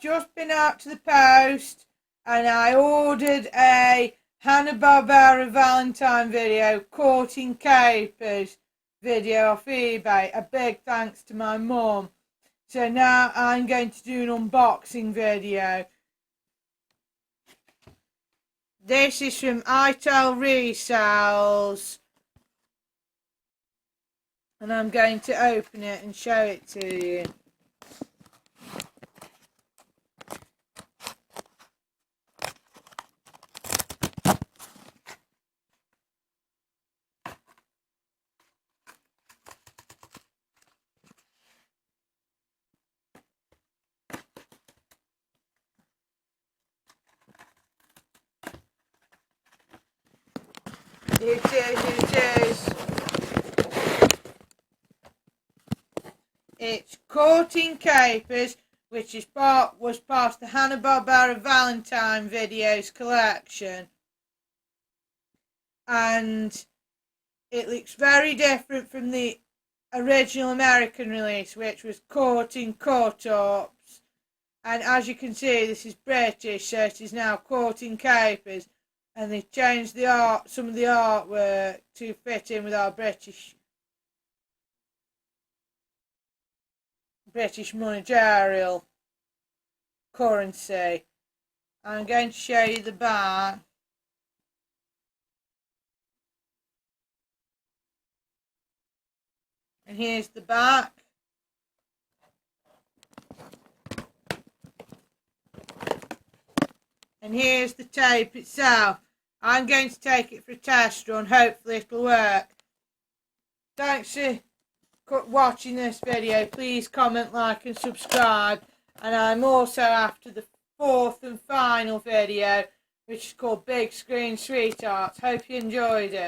just been out to the post and I ordered a Hanna-Barbera Valentine video, Caught in Capers video off eBay. A big thanks to my mum. So now I'm going to do an unboxing video. This is from iTel Resells. And I'm going to open it and show it to you. Here it is. It's Caught in Capers, which was part of the Hanna-Barbera Valentine videos collection. And it looks very different from the original American release, which was Caught in Cut-Ups. And as you can see, this is British, so it is now Caught in Capers. And they've changed some of the artwork to fit in with our British managerial currency. I'm going to show you the back. And here's the back. And here's the tape itself. I'm going to take it for a test run. Hopefully it'll work. Thanks for watching this video. Please comment, like and subscribe. And I'm also after the fourth and final video, which is called Big Screen Sweethearts. Hope you enjoyed it.